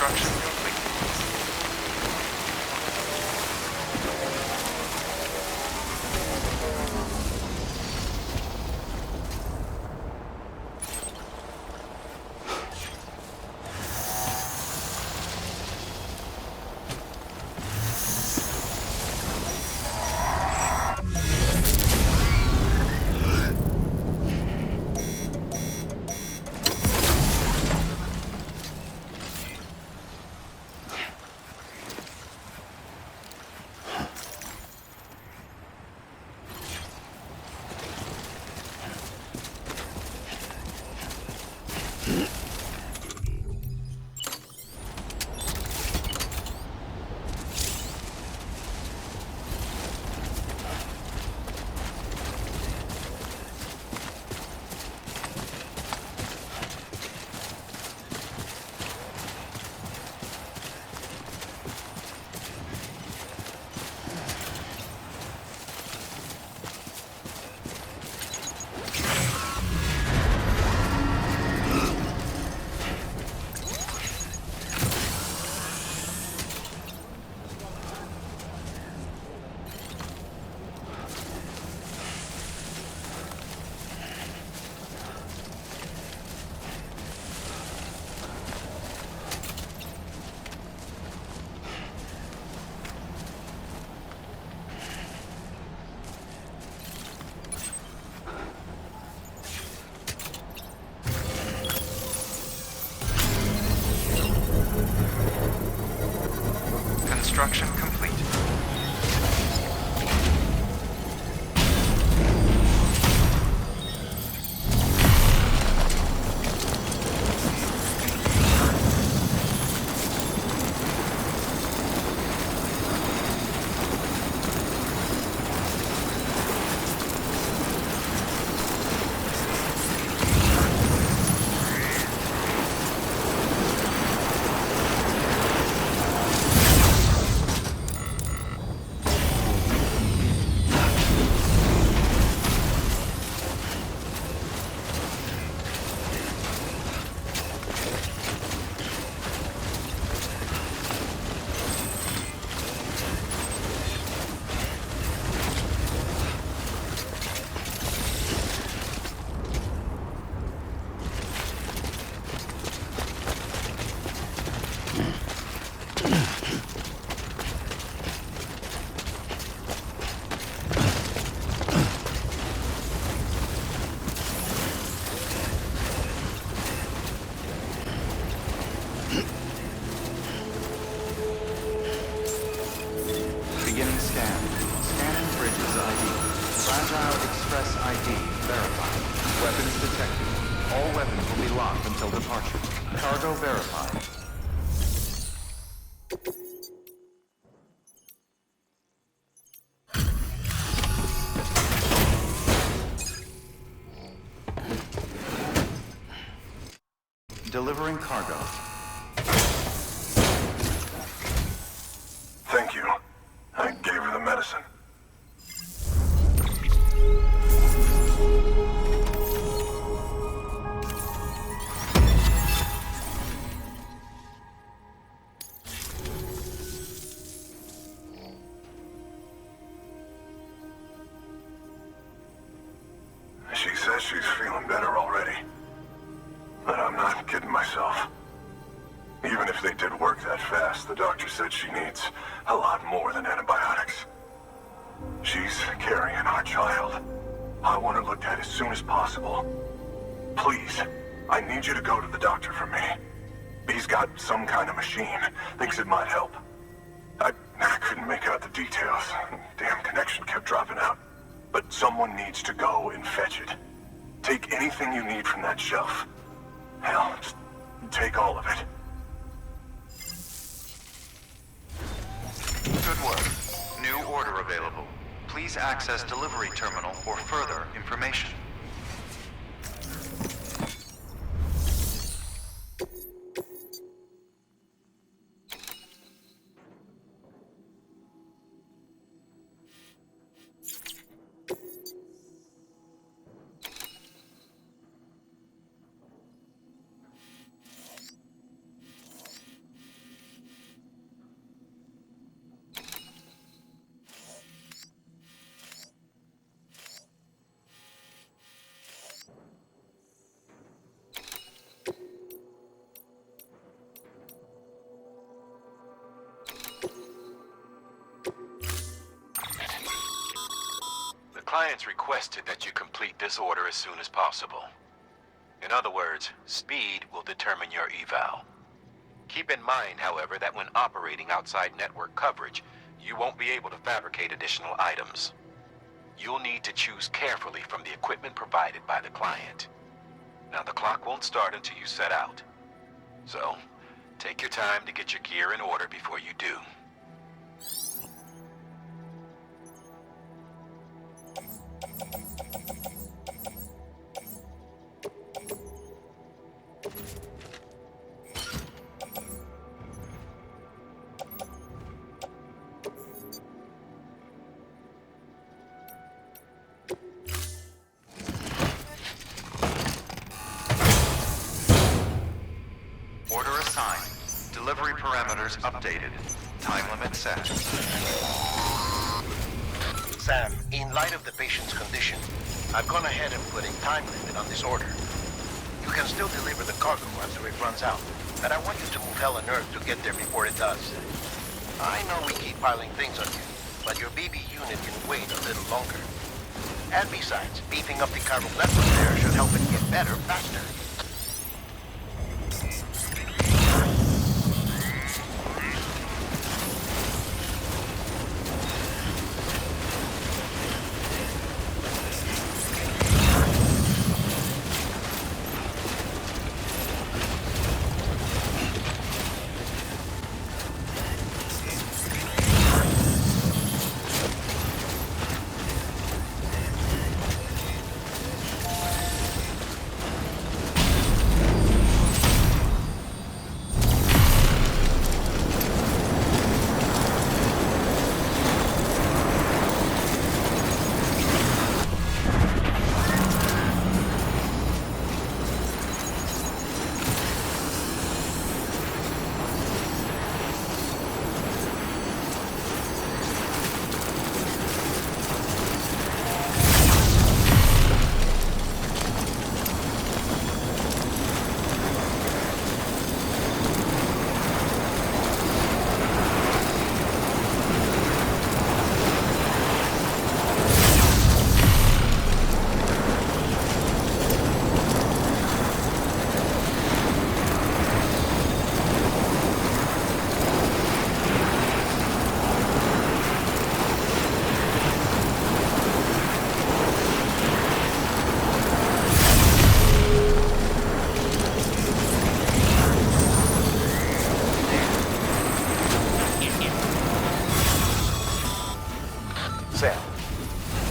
Construction complete. Construction complete. Delivering cargo. Thank you. I gave her the medicine. She says she's feeling better already. But I'm not kidding myself. Even if they did work that fast, the doctor said she needs a lot more than antibiotics. She's carrying our child. I want her looked at as soon as possible. Please, I need you to go to the doctor for me. He's got some kind of machine. Thinks it might help. I couldn't make out the details. Damn connection kept dropping out. But someone needs to go and fetch it. Take anything you need from that shelf. Hell, just take all of it. Good work. New order available. Please access delivery terminal for further information. client's requested that you complete this order as soon as possible. In other words, speed will determine your eval. Keep in mind, however, that when operating outside network coverage, you won't be able to fabricate additional items. You'll need to choose carefully from the equipment provided by the client. Now, the clock won't start until you set out. So, take your time to get your gear in order before you do. Order assigned. Delivery parameters updated. Time limit set. Sam, in light of the patient's condition, I've gone ahead and put a time limit on this order. You can still deliver the cargo after it runs out, but I want you to move hell and earth to get there before it does. I know we keep piling things on you, but your BB unit can wait a little longer. And besides, beefing up the chiral network there should help it get better faster.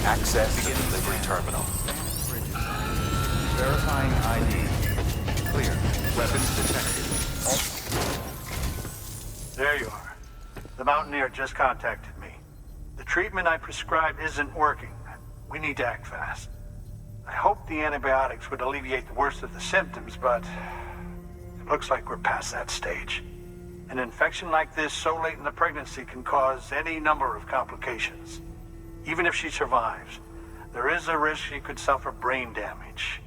Access to delivery terminal. Verifying ID. Clear. Weapons detected. There you are. The Mountaineer just contacted me. The treatment I prescribed isn't working. We need to act fast. I hoped the antibiotics would alleviate the worst of the symptoms, but it looks like we're past that stage. An infection like this so late in the pregnancy can cause any number of complications. Even if she survives, there is a risk she could suffer brain damage,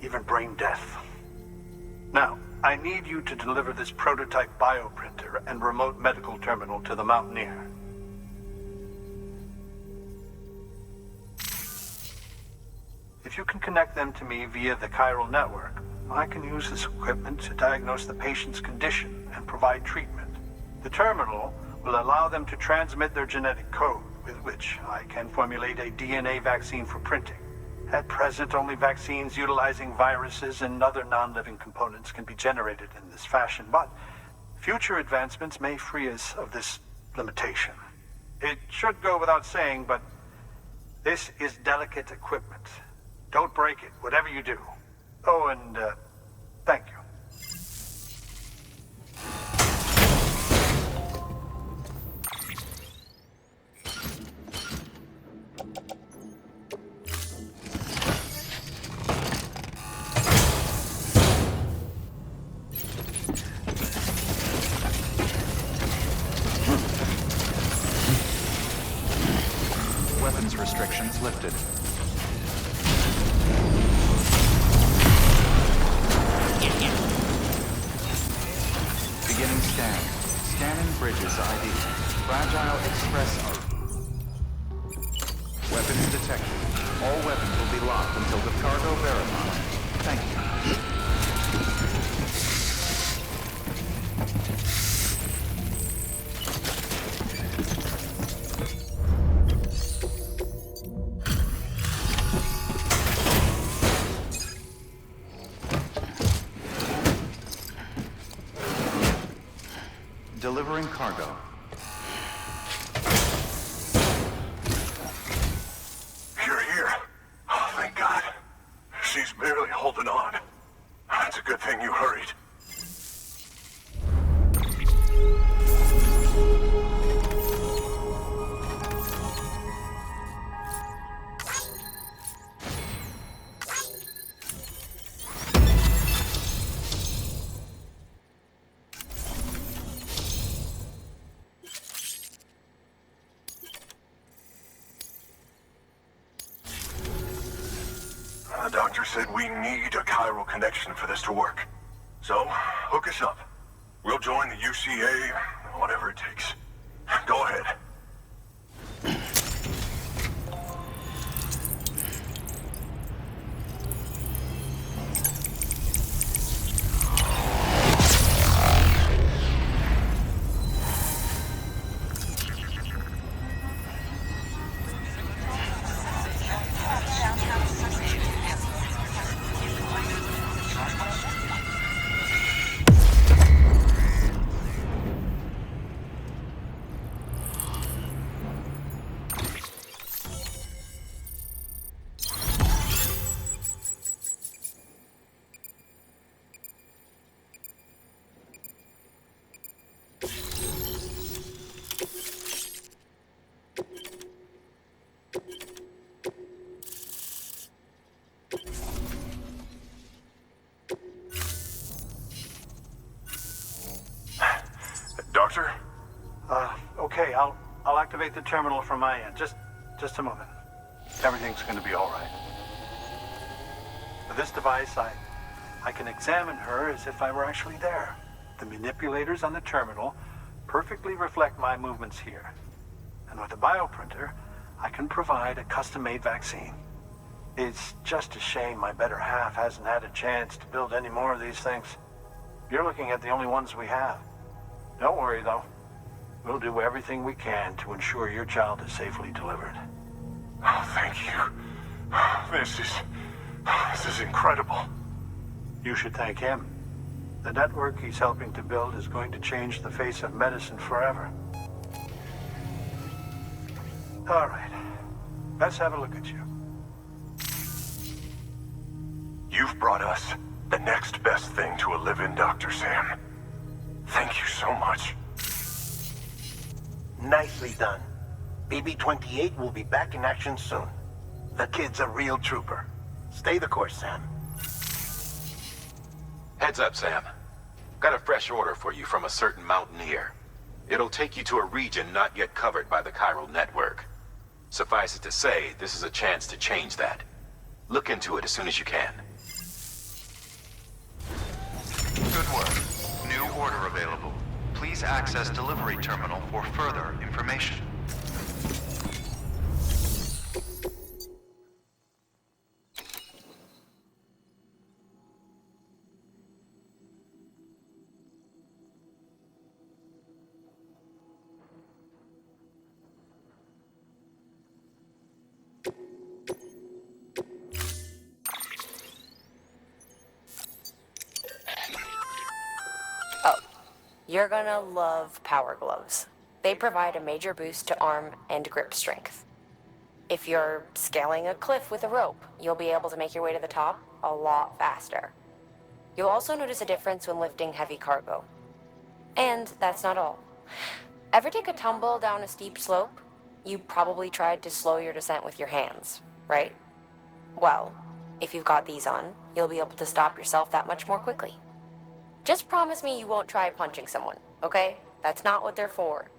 even brain death. Now, I need you to deliver this prototype bioprinter and remote medical terminal to the Mountaineer. If you can connect them to me via the chiral network, I can use this equipment to diagnose the patient's condition and provide treatment. The terminal will allow them to transmit their genetic code, with which I can formulate a DNA vaccine for printing. At present, only vaccines utilizing viruses and other non-living components can be generated in this fashion, but future advancements may free us of this limitation. It should go without saying, but this is delicate equipment. Don't break it, whatever you do. Oh, and thank you. Weapons restrictions lifted. Beginning scan. Scanning bridges ID. Fragile express. Weapon Threats detected. All weapons will be locked until the cargo verified. Thank you. Delivering cargo. You're here. Oh, thank God. She's barely holding on. It's a good thing you hurried. The doctor said we need a chiral connection for this to work. So, hook us up. We'll join the UCA, whatever it takes. Go ahead. Doctor? Okay, I'll activate the terminal from my end. Just a moment. Everything's gonna be all right. With this device, I can examine her as if I were actually there. The manipulators on the terminal perfectly reflect my movements here. And with the bioprinter, I can provide a custom-made vaccine. It's just a shame my better half hasn't had a chance to build any more of these things. You're looking at the only ones we have. Don't worry, though. We'll do everything we can to ensure your child is safely delivered. Oh, thank you. This is incredible. You should thank him. The network he's helping to build is going to change the face of medicine forever. All right. Let's have a look at you. You've brought us the next best thing to a live-in, Dr. Sam. Thank you so much. Nicely done. BB-28 will be back in action soon. The kid's a real trooper. Stay the course, Sam. Heads up, Sam. Got a fresh order for you from a certain mountaineer. It'll take you to a region not yet covered by the chiral network. Suffice it to say, this is a chance to change that. Look into it as soon as you can. Good work. New order available. Please access delivery terminal for further information. You're gonna love Power Gloves. They provide a major boost to arm and grip strength. If you're scaling a cliff with a rope, you'll be able to make your way to the top a lot faster. You'll also notice a difference when lifting heavy cargo. And that's not all. Ever take a tumble down a steep slope? You probably tried to slow your descent with your hands, right? Well, if you've got these on, you'll be able to stop yourself that much more quickly. Just promise me you won't try punching someone, okay? That's not what they're for.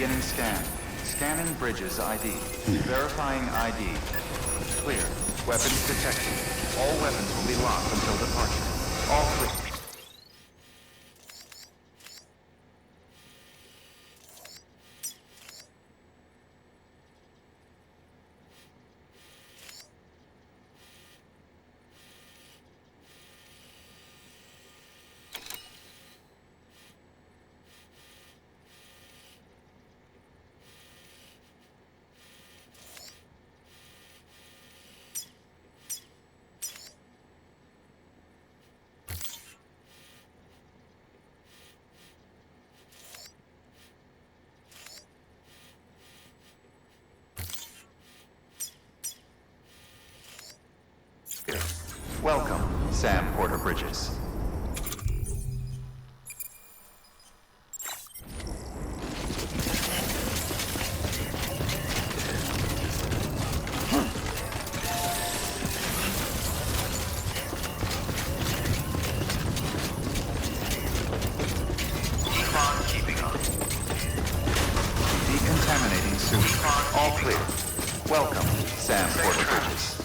Beginning scan. Scanning bridges ID. Verifying ID. Clear. Weapons detected. All weapons will be locked until departure. All clear. Welcome, Sam Porter Bridges. Econ keeping up. Decontaminating suit. All clear. Welcome, Sam Porter Bridges.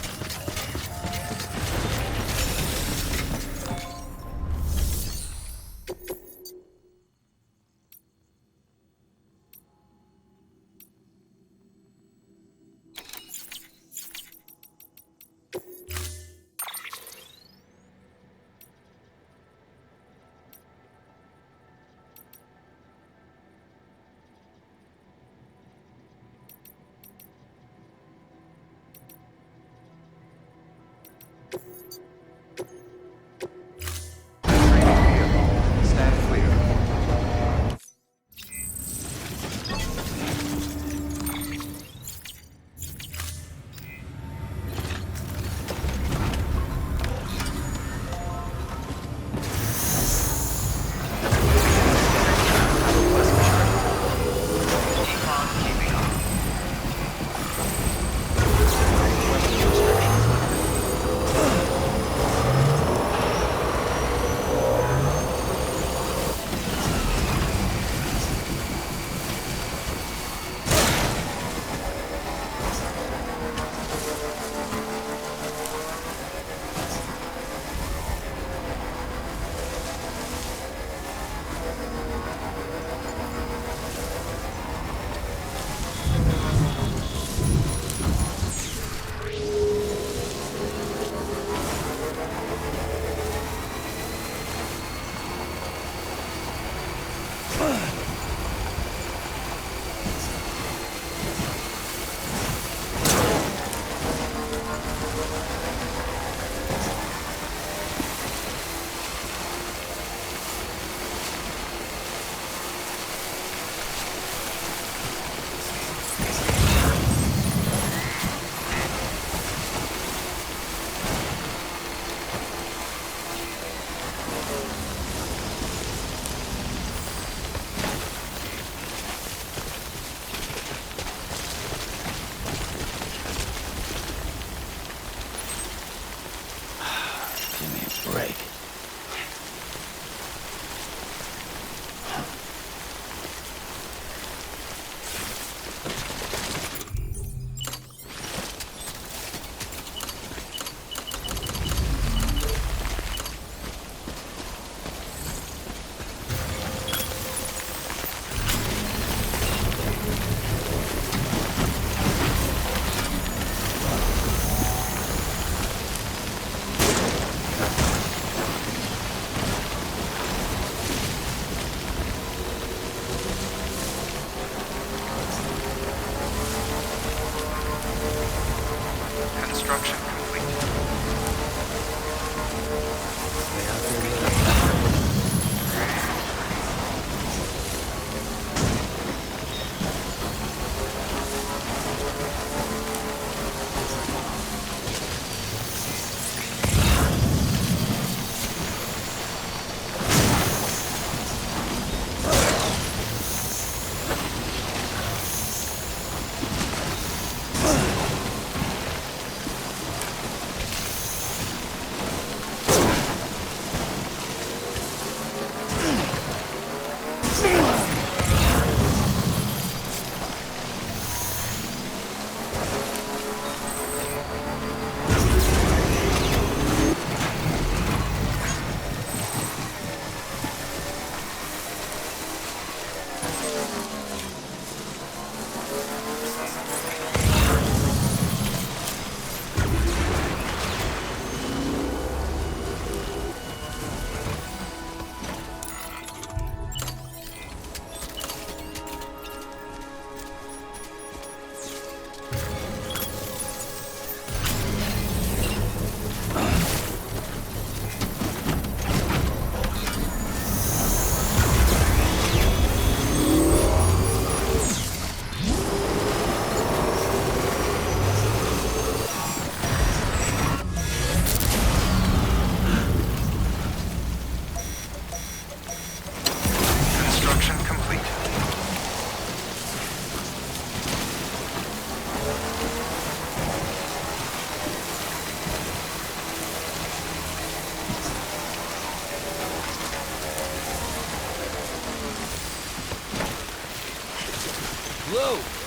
Whoa!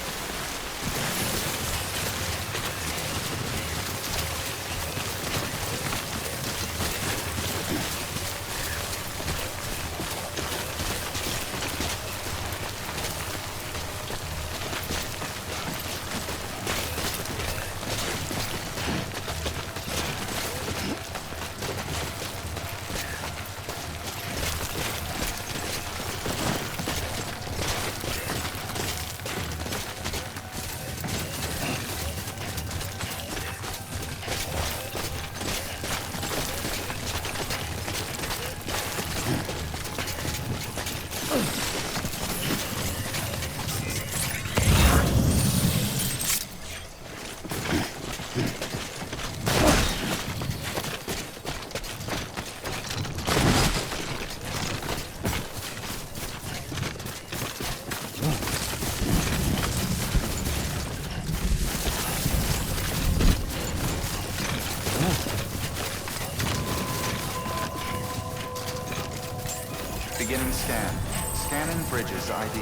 Beginning scan. Scanning bridges ID.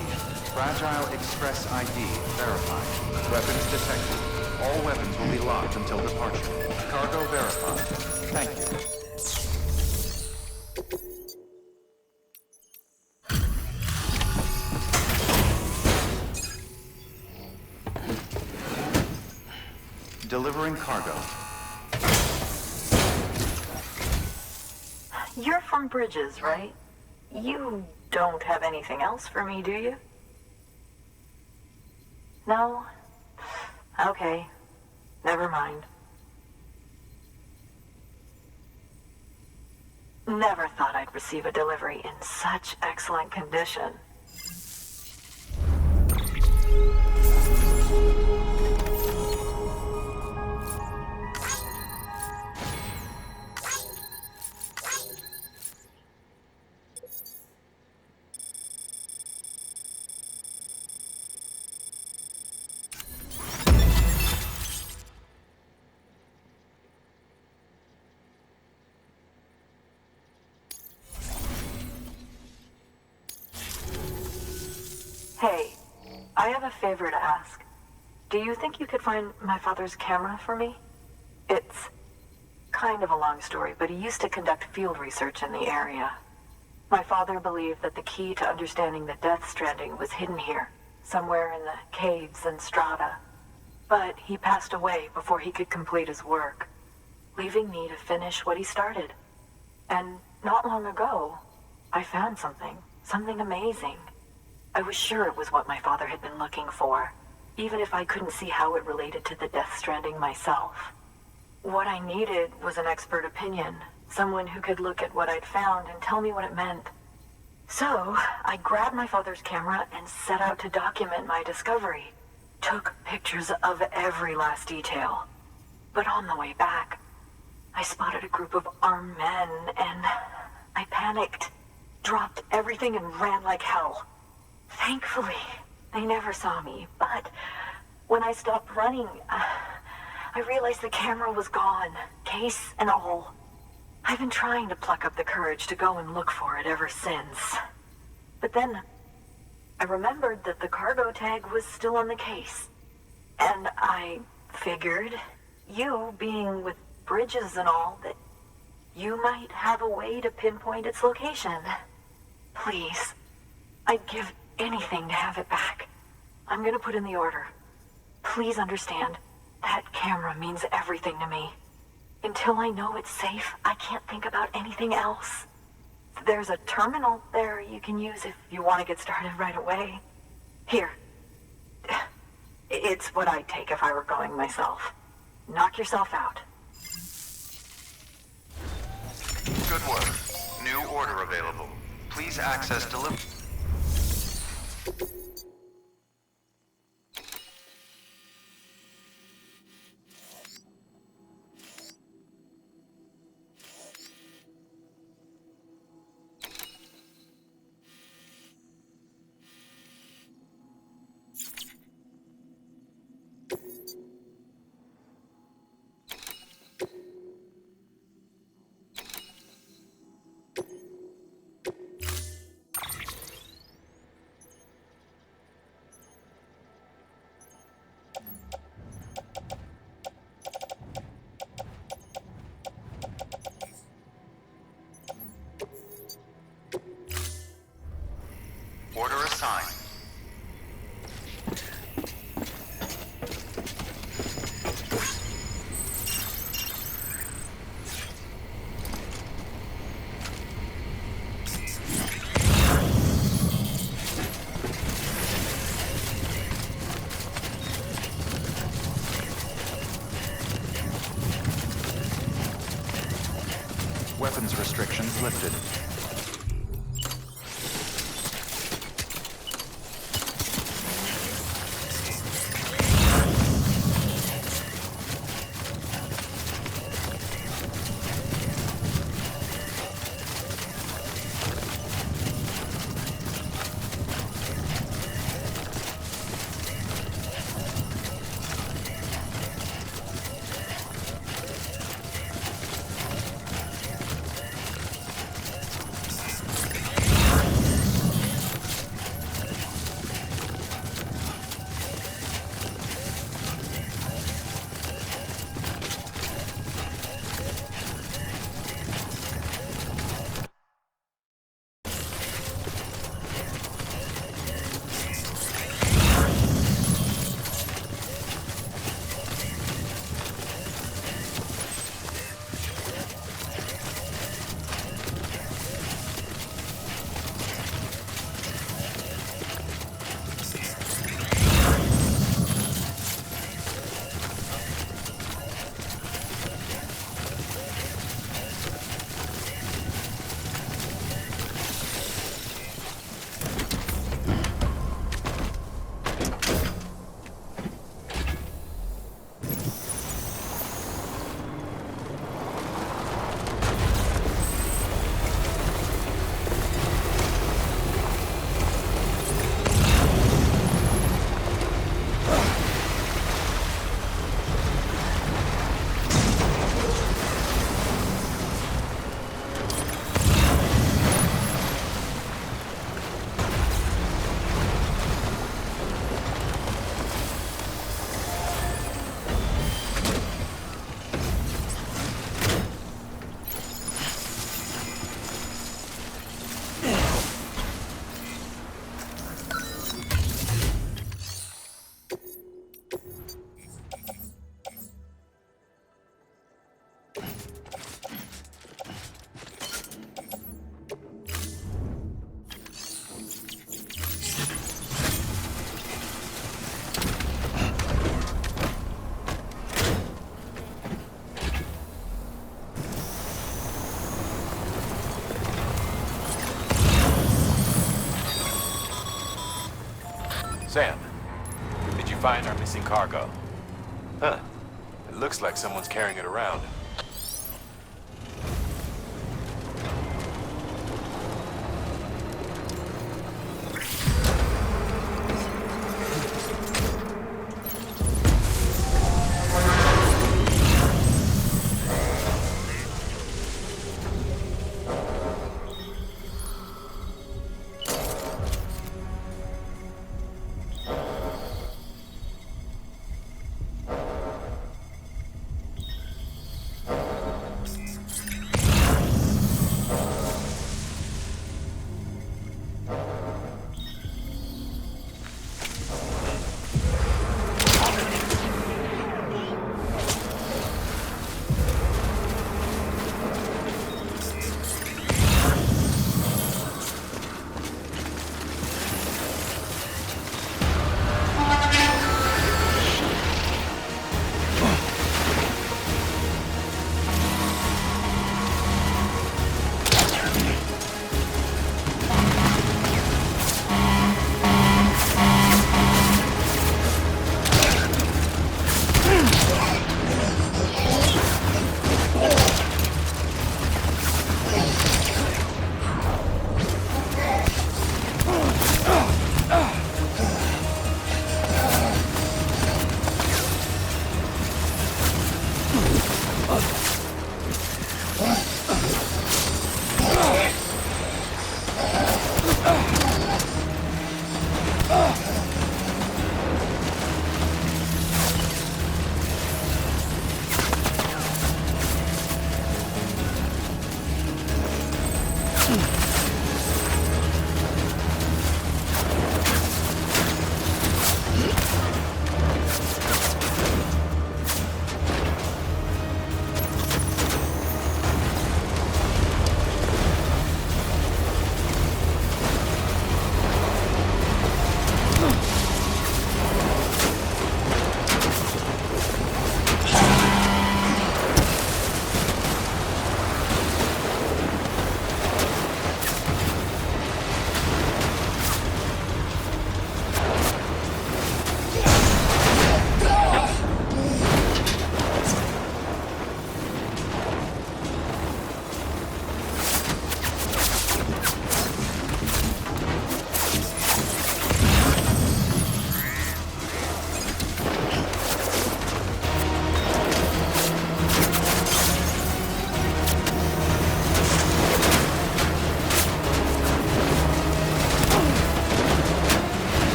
Fragile Express ID verified. Weapons detected. All weapons will be locked until departure. Cargo verified. Thank you. Delivering cargo. You're from Bridges, right? You don't have anything else for me, do you? No? Okay. Never mind. Never thought I'd receive a delivery in such excellent condition. Hey, I have a favor to ask. Do you think you could find my father's camera for me? It's kind of a long story, but he used to conduct field research in the area. My father believed that the key to understanding the Death Stranding was hidden here, somewhere in the caves and strata. But he passed away before he could complete his work, leaving me to finish what he started. And not long ago, I found something amazing. I was sure it was what my father had been looking for, even if I couldn't see how it related to the Death Stranding myself. What I needed was an expert opinion, someone who could look at what I'd found and tell me what it meant. So, I grabbed my father's camera and set out to document my discovery. Took pictures of every last detail. But on the way back, I spotted a group of armed men and I panicked, dropped everything and ran like hell. Thankfully, they never saw me, but when I stopped running, I realized the camera was gone, case and all. I've been trying to pluck up the courage to go and look for it ever since. But then, I remembered that the cargo tag was still on the case. And I figured, you being with Bridges and all, that you might have a way to pinpoint its location. Please, I'd give anything to have it back. I'm gonna put in the order. Please understand, that camera means everything to me. Until I know it's safe, I can't think about anything else. There's a terminal there you can use if you want to get started right away. Here. It's what I'd take if I were going myself. Knock yourself out. Good work. New order available. Please access delivery. weapons restrictions lifted. Sam, did you find our missing cargo? Huh. It looks like someone's carrying it around.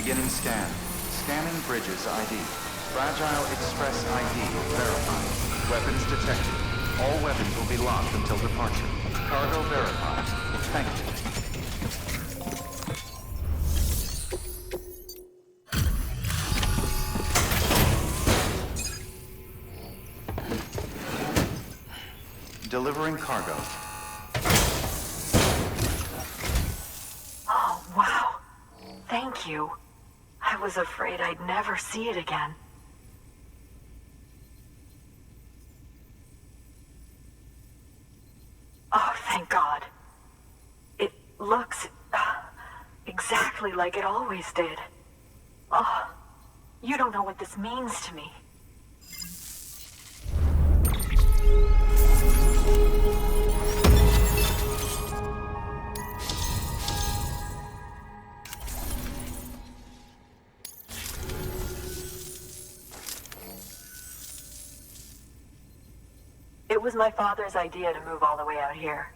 Beginning scan. Scanning bridges ID. Fragile Express ID verified. Weapons detected. All weapons will be locked until departure. Cargo verified. Thank you. Delivering cargo. Oh, wow. Thank you. I was afraid I'd never see it again. Oh, thank God. It looks exactly like it always did. Oh, you don't know what this means to me. It was my father's idea to move all the way out here.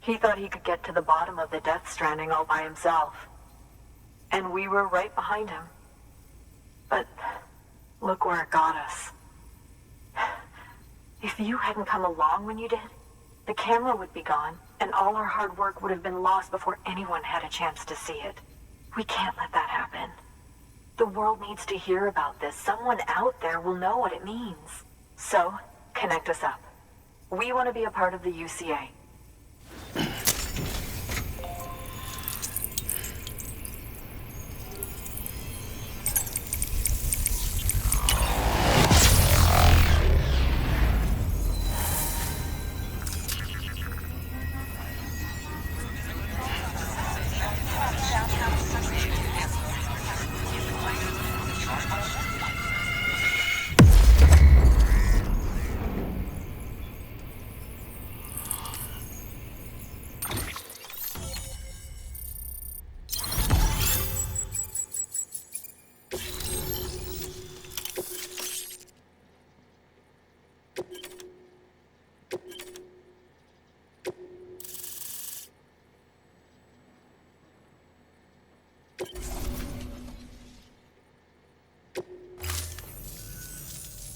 He thought he could get to the bottom of the Death Stranding all by himself. And we were right behind him. But look where it got us. If you hadn't come along when you did, the camera would be gone, and all our hard work would have been lost before anyone had a chance to see it. We can't let that happen. The world needs to hear about this. Someone out there will know what it means. So, connect us up. We want to be a part of the UCA.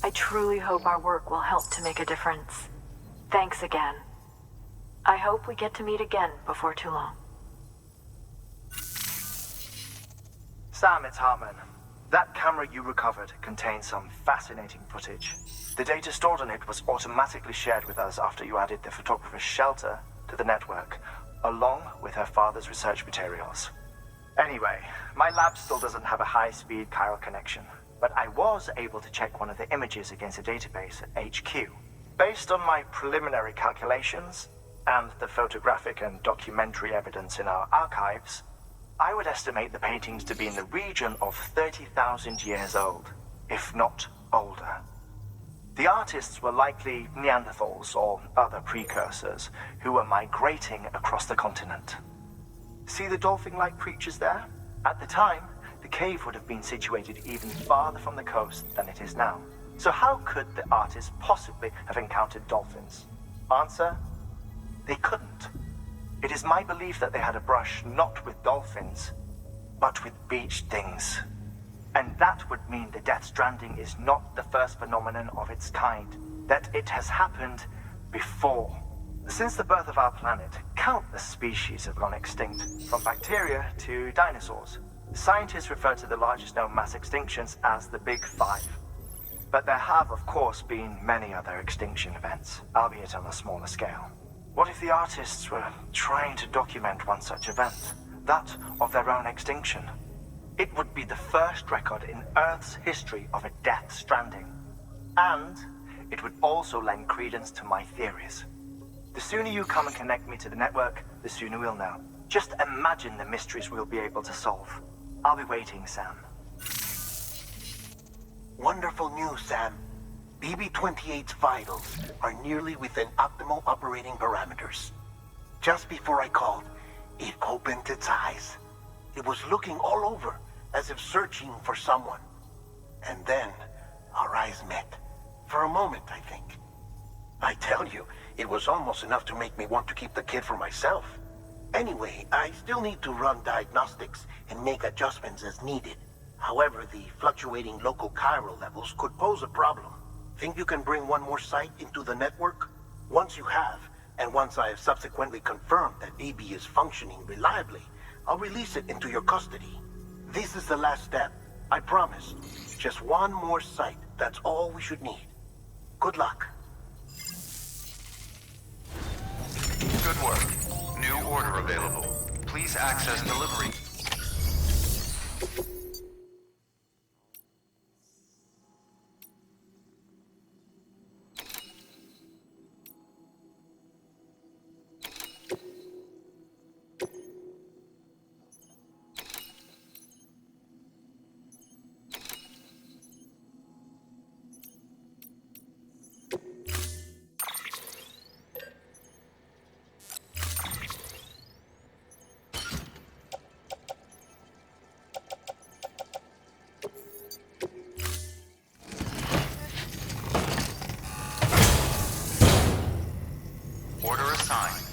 I truly hope our work will help to make a difference. Thanks again. I hope we get to meet again before too long. Sam, it's Hartman. That camera you recovered contains some fascinating footage. The data stored on it was automatically shared with us after you added the photographer's shelter to the network, along with her father's research materials. Anyway, my lab still doesn't have a high-speed chiral connection, but I was able to check one of the images against a database at HQ. Based on my preliminary calculations and the photographic and documentary evidence in our archives, I would estimate the paintings to be in the region of 30,000 years old, if not older. The artists were likely Neanderthals or other precursors who were migrating across the continent. See the dolphin-like creatures there? At the time, the cave would have been situated even farther from the coast than it is now. So how could the artists possibly have encountered dolphins? Answer: they couldn't. It is my belief that they had a brush not with dolphins, but with beach things. And that would mean the Death Stranding is not the first phenomenon of its kind, that it has happened before. Since the birth of our planet, countless species have gone extinct, from bacteria to dinosaurs. Scientists refer to the largest known mass extinctions as the Big Five. But there have, of course, been many other extinction events, albeit on a smaller scale. What if the artists were trying to document one such event, that of their own extinction? It would be the first record in Earth's history of a Death Stranding. And it would also lend credence to my theories. The sooner you come and connect me to the network, the sooner we'll know. Just imagine the mysteries we'll be able to solve. I'll be waiting, Sam. Wonderful news, Sam. BB-28's vitals are nearly within optimal operating parameters. Just before I called, it opened its eyes. It was looking all over, as if searching for someone. And then, our eyes met. For a moment, I think. I tell you, it was almost enough to make me want to keep the kid for myself. Anyway, I still need to run diagnostics and make adjustments as needed. However, the fluctuating local chiral levels could pose a problem. Think you can bring one more site into the network? Once you have, and once I have subsequently confirmed that AB is functioning reliably, I'll release it into your custody. This is the last step. I promise. Just one more site. That's all we should need. Good luck. Good work. New order available. Please access delivery. Order assigned.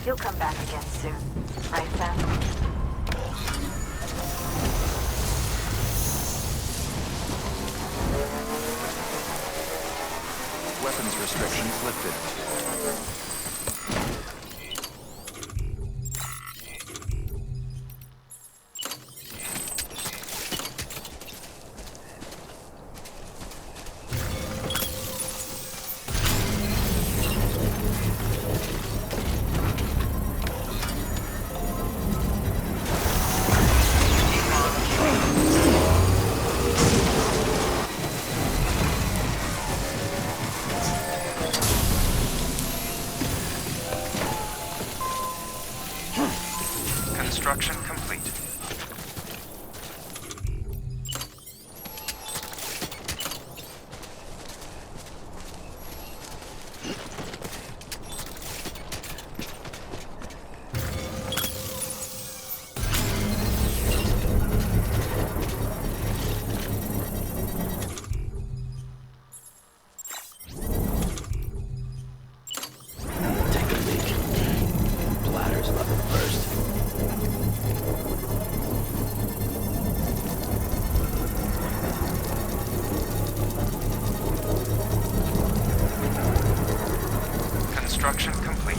You'll come back again soon, right, Sam? Weapons restrictions lifted. Construction complete. Take a leak. Bladder's about to burst. Construction complete.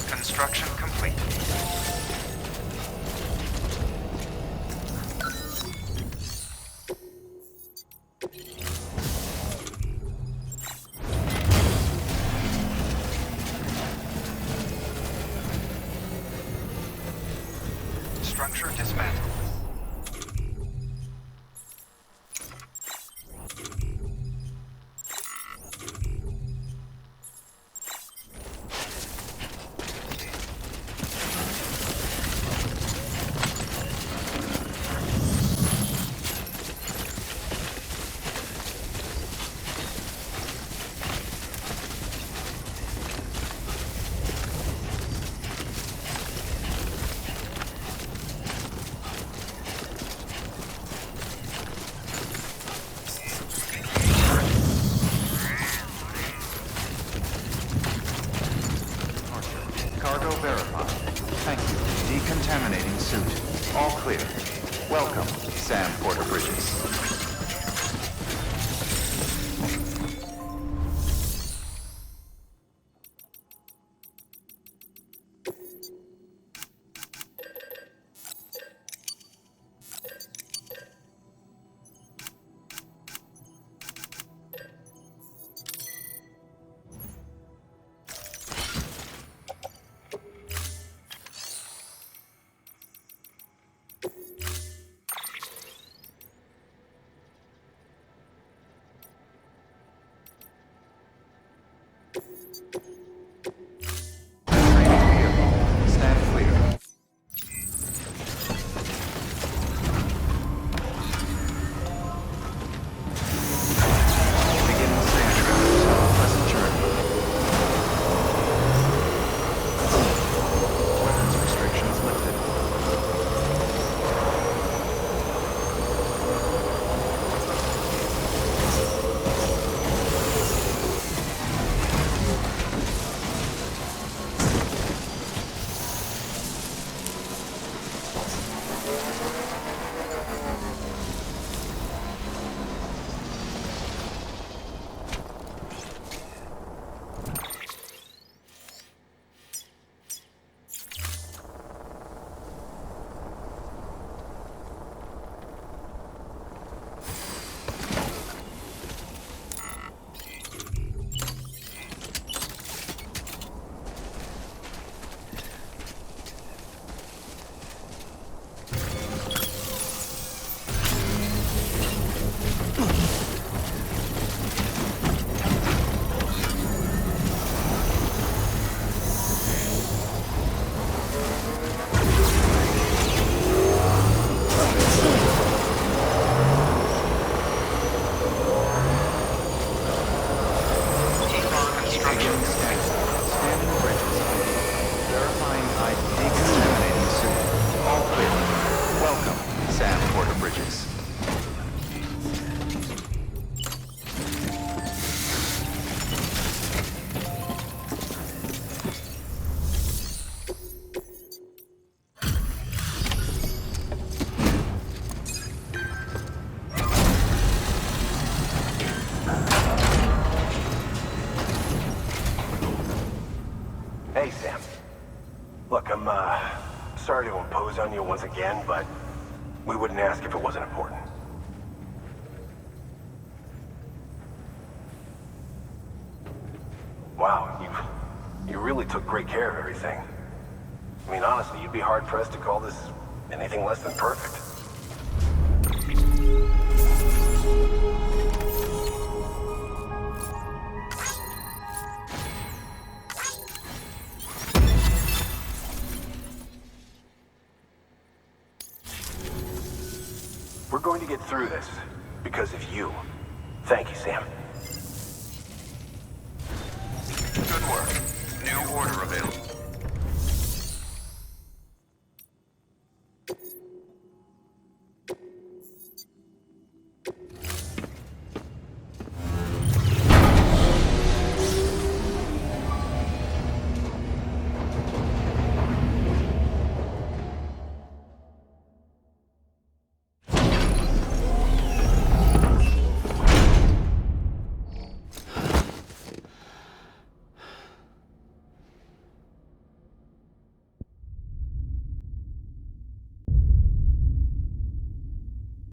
Construction complete. Structure dismantled. Cargo verified. Thank you. Decontaminating suit. All clear. Welcome, Sam Porter Bridges. impose on you once again, but we wouldn't ask if it wasn't important. Wow, you really took great care of everything. I mean, honestly, you'd be hard-pressed to call this anything less than perfect. We're going to get through this because of you. Thank you, Sam. Good work. New order available.